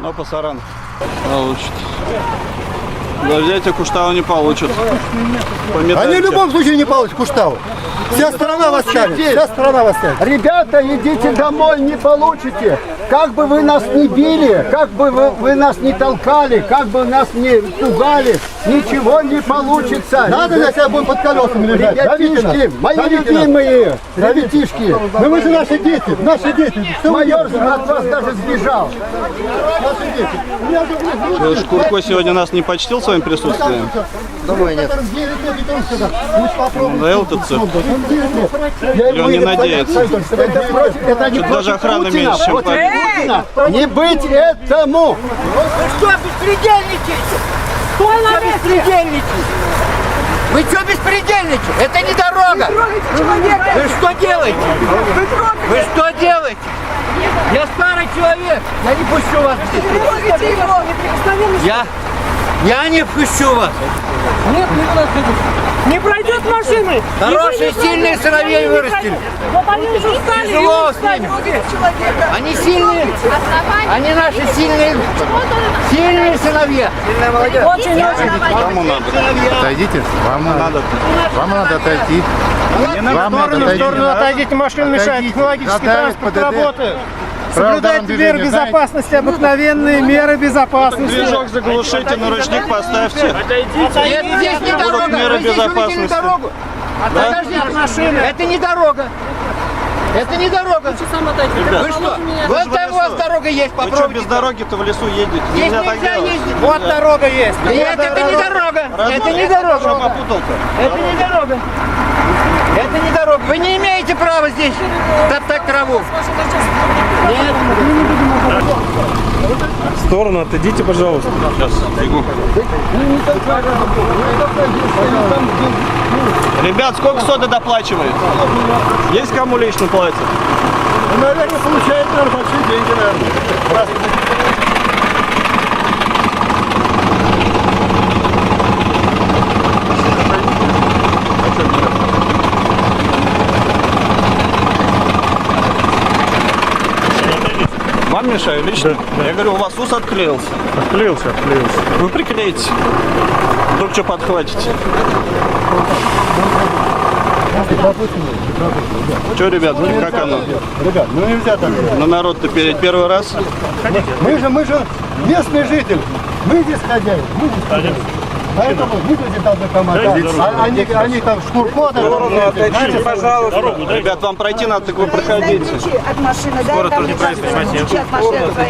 Но пасаран получит. Да взять Куштау не получат. Они в любом случае не получат Куштау. Вся страна вас тянет. Вся страна вас тянет. Ребята, идите домой, не получите. Как бы вы нас не били, как бы вы нас не толкали, как бы нас не пугали, ничего не получится. Надо для себя будем под колесами лежать. Ребятишки, мои любимые, ребятишки. Ну вы же наши дети, наши дети. Майор от вас даже сбежал. Наши дети. Шкурко сегодня нас не почтил своим присутствием. Думаю, нет. Да, этот цех. Или он не надеется. Это не Даже охрана меньше, чем Путина. Не быть этому. Вы что, беспредельничаете? Что беспредельничаете? Вы что беспредельничаете? Это не дорога. Вы что делаете? Вы что делаете? Я старый человек. Я не пущу вас здесь. Я не впущу вас. Нет, не пройдет машины. Хорошие, сильные сыновей вырастили. Вот они уже стали. Тяжело с ними. Они сильные. Они наши сильные сыновья. Очень-очень. Кому надо? Отойдите, вам надо отойти. В сторону отойдите, машина мешает, технологический транспорт работает. Соблюдайте меры безопасности, обыкновенные меры безопасности. Движок заглушите, наручник поставьте. Нет, здесь не дорога. меры Вы здесь увидели безопасности. дорогу. Подождите, это не дорога. Это не дорога. Ребят, Вы что? Вот там у вас дорога есть, вы что, попробуйте. без дороги-то в лесу едете? Здесь Нельзя так нельзя делать. ездить. Вот дорога есть. Нет, это не дорога. Это не дорога. Это не дорога. Это не дорога. Вы не имеете права здесь топтать траву. Нет. В сторону отойдите, пожалуйста. Сейчас, бегу. Ребят, сколько соды доплачивает? Есть кому лично платят? Ну, наверное, получает, наверное, большие деньги, наверное. Вам мешаю лично? Да. Я говорю, у вас ус отклеился. Отклеился. Вы приклеите. Вдруг что подхватите. Что, ребят, как оно? Ребят, ну нельзя так. На народ-то перед первый раз? Мы же местные жители. Мы здесь хозяин. Мы здесь хозяин. Поэтому выглядит должны помогать. Они там Шкурко, Отойдите, пожалуйста. Ребят, вам пройти надо, так вы проходите. От машины, да? Там не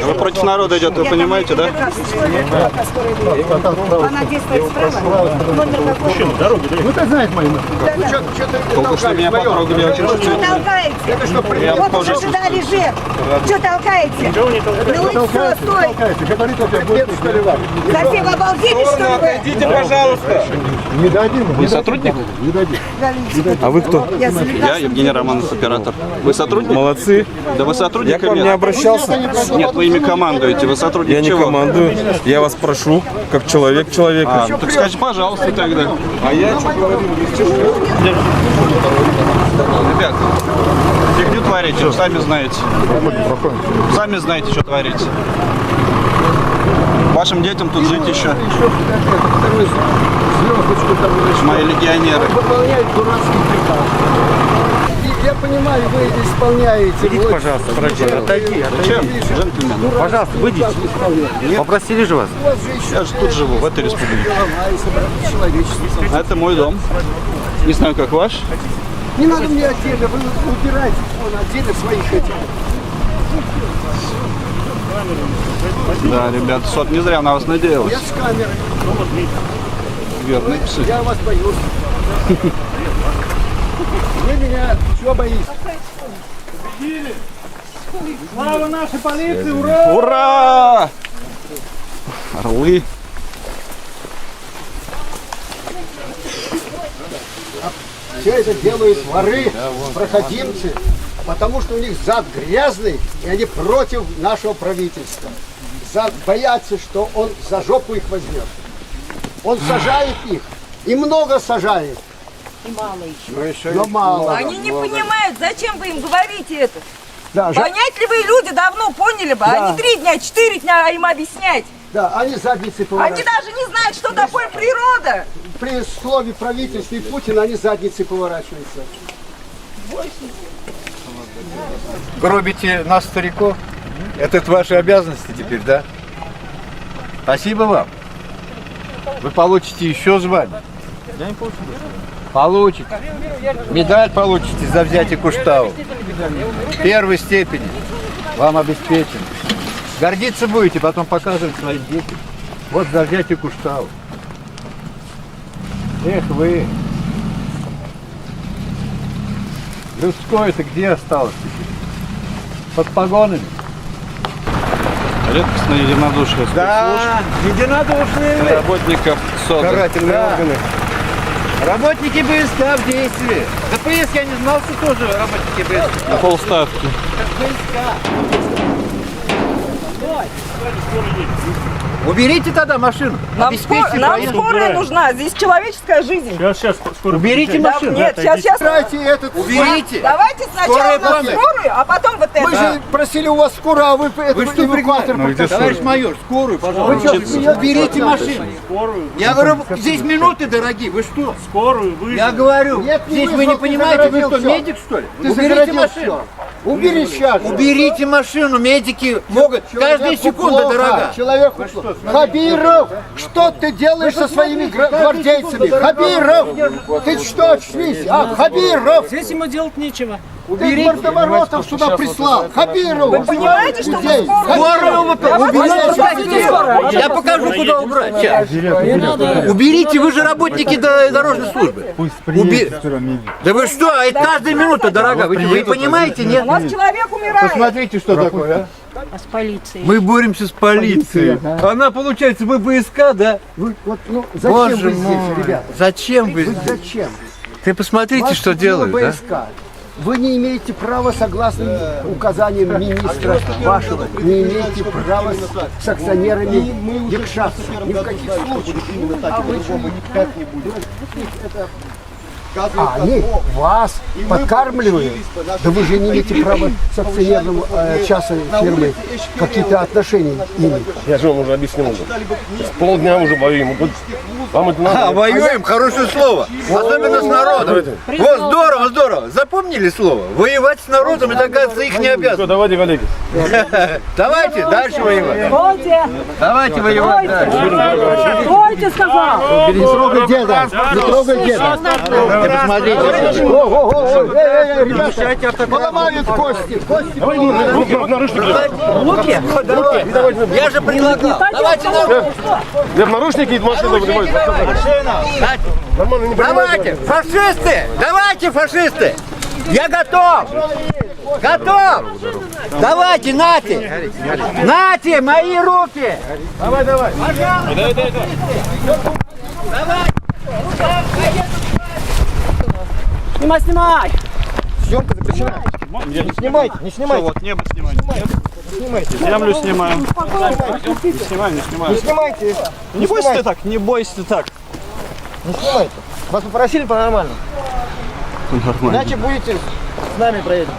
Вы против народа идет, вы понимаете, да? Она действует справа. Номер какой? Ну ты знаешь мои мысли. Только что меня потрогали, я очень Что шучу. толкаете? Я Вот тоже уже сюда лежит. Что толкаете? Ну все, стой. Говорит, у тебя будет столивать. Совсем обалдели, что ли вы? Отойдите, пожалуйста. Не дадим. Вы сотрудник? Не дадим. А вы кто? Я Евгений Романов, оператор. Вы сотрудник? Молодцы. Да вы сотрудник Я к вам или не нет? обращался. Нет, вы ими командуете. Вы сотрудник Я не чего? командую. Я вас прошу, как человек человека. Так скажите, пожалуйста, тогда. А я что говорю? Ребят, фигню творите, сами знаете. Сами знаете, что творите. Вашим детям тут жить еще. Мои легионеры. Выполняют дурацкий приказ. Я понимаю, вы исполняете. Идите, пожалуйста, бродяга, отойди. Зачем? Джентльмен. Пожалуйста, выйдите. Попросили же вас. Я же тут живу, в этой республике. А это мой дом. Не знаю, как ваш. Не надо мне отдельно, вы убирайте вон отдельно своих этих. Да, ребят, сот не зря на вас надеялась. Я с камерой. Верные псы. Я вас боюсь. Вы меня чего боитесь? Слава нашей полиции, ура! Ура! Орлы. Все это делают воры, проходимцы, потому что у них зад грязный, и они против нашего правительства. Боятся, что он за жопу их возьмет. Он сажает их, и много сажает. И мало еще. Но мало. Они не понимают, зачем вы им говорите это. Да, Понять ли вы, люди давно поняли бы, а не 3 дня, 4 дня им объяснять. Да, они задницы Они поворачивают. даже не знают, что такое природа. При слове правительства и Путина они задницы поворачиваются. Гробите нас, стариков. Это ваши обязанности теперь, да? Спасибо вам. Вы получите еще звание. Я не получил. Получите. Медаль получите за взятие Куштау. Первой степени. Вам обеспечен. Гордиться будете, потом показывать своим детям. Вот за взятие Куштау. Эх вы. Людское-то где осталось теперь? Под погонами. Редкостное единодушие Да, единодушные вы. работников СОДа. Карательные органы. Работники БСК в действии. ДПС я не знал, что тоже работники БСК. На полставки. Уберите тогда машину. Нам, Обеспечьте нам проезд. скорая нужна, здесь человеческая жизнь. Сейчас, скоро. Уберите Да, машину. нет, сейчас. Убирайте этот. Уберите. Давайте сначала Скорая на помощь. скорую, а потом вот Мы это. же просили у вас скорую, а вы Вы что пригласили? Товарищ майор, скорую, пожалуйста. Уберите машину. Я говорю, здесь минуты, дорогие. Вы что? Скорую вы. Я говорю, Нет, не здесь вы не вызвал, ты понимаете, вы загородил что, всё. медик, что ли? Ты Уберите загородил машину. всё. Убери сейчас. же. Уберите машину, медики могут. Каждая Человеку секунда плохо, дорога. Человеку плохо. Хабиров, что ты делаешь со своими гвардейцами? Хабиров, ты что, очнись? А, Хабиров, Здесь ему делать нечего. ты мордоворотов сюда прислал. Хабиров. Вы понимаете, что вы Людей. скорую? Уберите. Я покажу, куда убрать. Сейчас. Уберите, вы же работники дорожной службы. Да вы что, это каждая минута дорога. Вы понимаете, У нет? нас человек умирает. Посмотрите, что такое, А с полицией? Мы боремся с полицией. Она, получается, вы БСК, да? Вы, вот, ну, зачем Боже вы здесь, мой. ребята? Зачем вы Вы здесь? зачем? Ты посмотрите, Вас что купила делают, да? БСК. Вы не имеете права, согласно указаниям министра вашего, не имеете права с акционерами якшаться. Ни в каких случаях. А вы никак не будете. А они вас подкармливают. Да вы же не имеете права с акционерным частной фирмой какие-то отношения иметь. Я же вам уже объяснил. С полдня уже воюем. Вот вам это надо. Воюем, хорошее слово. Особенно с народом. Вот, здорово, здорово. Запомнили слово? Воевать с народом, это, оказывается, их не обязан. Давайте, коллеги. Давайте дальше воевать. Стойте! Давайте воевать дальше. Стойте, сказал! Не трогай деда, не трогай деда. Ты посмотрите. Ребята, поломают кости. Я же предлагал. Давайте наружу. Я в наручники и машину вынимаю. Давайте, фашисты! Давайте, фашисты! Я готов! Готов! Давайте, нате! Нате, мои руки! Давай, давай! Давай! Снимай, снимай! Не снимайте, не снимайте. Вот небо снимайте. Снимайте. Землю снимаем. Не снимаем, не снимаем. Не снимайте. Не бойся ты так, не бойся ты так. Не снимайте. Вас попросили по-нормальному. Нормально. Иначе будете с нами проедем.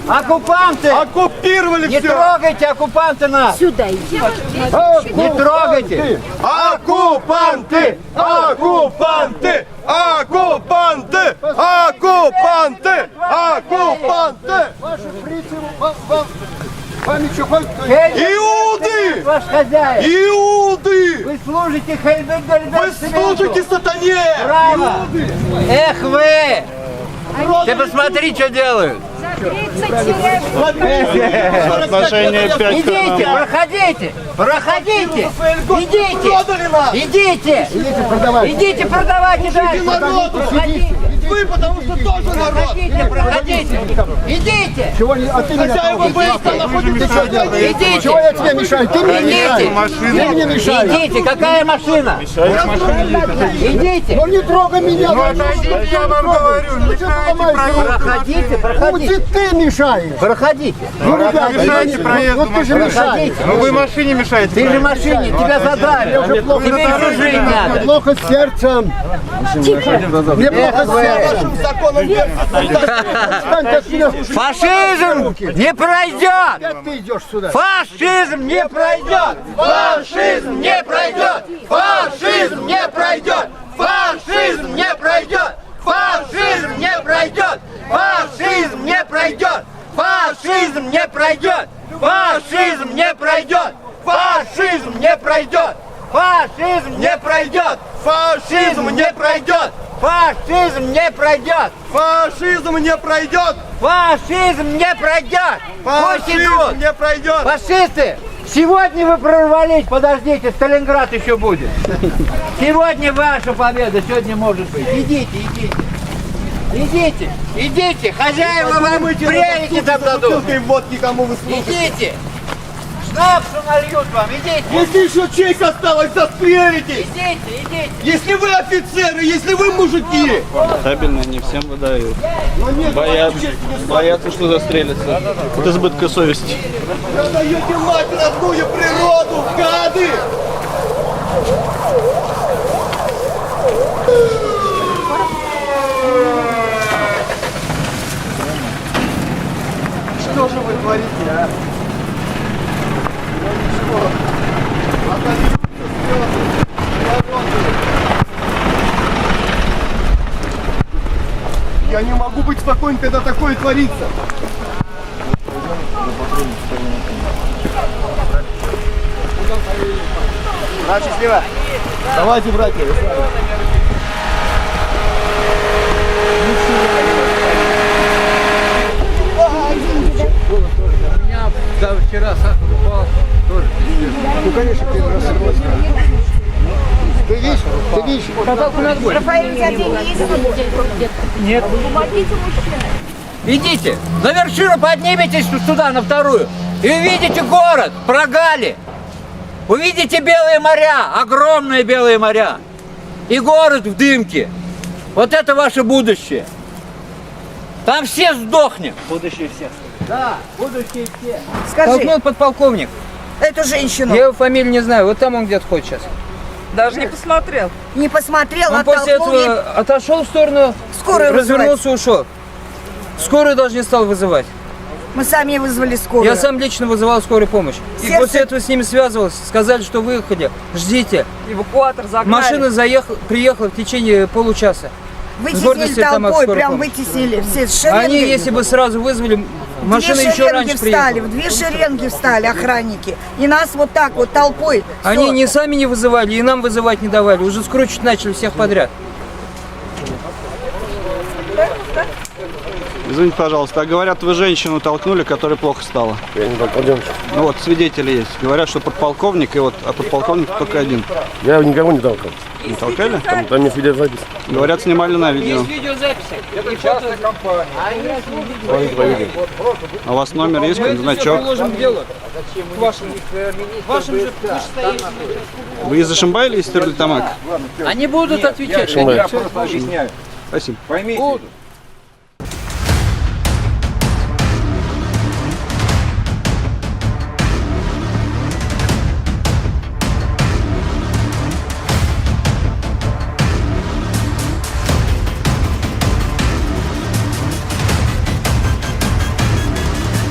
Оккупанты! Оккупировали Не трогайте, оккупанты нас! Сюда иди. Не трогайте! Оккупанты! Оккупанты! Оккупанты! Оккупанты! Оккупанты! Ваши фрицы вам еще хоть... Иуды! Ваш хозяин! Иуды! Вы служите Хельбергальдер! Вы служите сатане! Право! Эх вы! Ты посмотри, что делают! Отношение 5 Идите, проходите! Проходите! Идите! Идите! Идите продавать! Идите, продавайте дальше! народу, Проходите! вы, потому что тоже народ. Проходите. Идите. Чего не, а ты меня Идите. Чего я тебе мешаю? Ты мне Идите. мешаешь. Ты мне мешаешь. Идите. Какая машина? Идите. Ну не трогай меня. Ну Отойдите, я вам говорю, Проходите. Ну ты мешаешь. Проходите. Ну, ребята, мешаете проезду ну ты же мешаешь. Ну вы машине мешаете. Ты же в машине, тебя задали. Тебе еще жить надо. Плохо с сердцем. Мне плохо с сердцем. Фашизм не пройдет. Ты идешь сюда. Фашизм не пройдет. Фашизм не пройдет. Фашизм не пройдет. Фашизм не пройдет. Фашизм не пройдет. Фашизм не пройдет. Фашизм не пройдет. Фашизм не пройдет. Фашизм не пройдет. Фашизм не пройдет. Фашизм не пройдет. Фашизм не пройдет. Фашизм не пройдет! Фашизм не пройдет. Пусть идут. Фашизм не пройдет! Фашисты, сегодня вы прорвались, подождите, Сталинград еще будет. Сегодня ваша победа, сегодня может быть. Идите, хозяева вам пряники там дадут. Водки кому вы слушаете? Идите, шнапсу нальют вам, идите. Если еще честь осталась, застрелитесь! Идите. Если вы офицеры, если вы мужики! Табельно не всем выдают. Боятся, что застрелятся. От избытка совести. Продаете мать родную природу, гады! Что же вы творите, а? Я не могу быть спокоен, когда такое творится. Братья слева. Давайте, братья. Да, вчера сахар упал, тоже. Ну, конечно, ты рассылась. Ты видишь? Рафаэль, у тебя деньги есть? Нет. Помогите мужчине. Идите, на вершину подниметесь туда, на вторую, и увидите город, Прогали. Увидите белые моря, огромные белые моря. И город в дымке. Вот это ваше будущее. Там все сдохнем. Будущее всех. Да, будущее все. Скажи, Толкнул подполковник. эту женщину Я его фамилию не знаю. Вот там он где-то ходит сейчас. даже не посмотрел. Не посмотрел, Он после оттолкнул ей. этого отошел в сторону, Скорую развернулся, ушел. Скорую даже не стал вызывать. Мы сами вызвали скорую. Я сам лично вызывал скорую помощь. И Сердце- после этого с ними связывался, сказали, что выехали, ждите. Эвакуатор загнали. Машина приехала в течение получаса. Вытеснили гордостью Томак толпой, скорой прям помощи. вытеснили. Все шеренги. Они, если бы сразу вызвали, машина две еще шеренги раньше встали, приехала. в две шеренги встали охранники. И нас вот так вот толпой. Они Всё. не сами не вызывали, и нам вызывать не давали. Уже скручивать начали всех подряд. Извините, пожалуйста, а говорят, вы женщину толкнули, которой плохо стало. Я не так, пойдемте. Ну вот, свидетели есть. Говорят, что подполковник, и вот, а подполковник только один. Я никого не толкал. Не толкали? Там есть видеозапись. Говорят, снимали на видео. видеозаписи. А у вас номер есть, какой-нибудь значок? Приложим к делу. К вашему. Вашим же вышестоящим. Вы из Ишимбая или из Стерлитамака? Они будут отвечать. Шимбай. Спасибо. Поймите,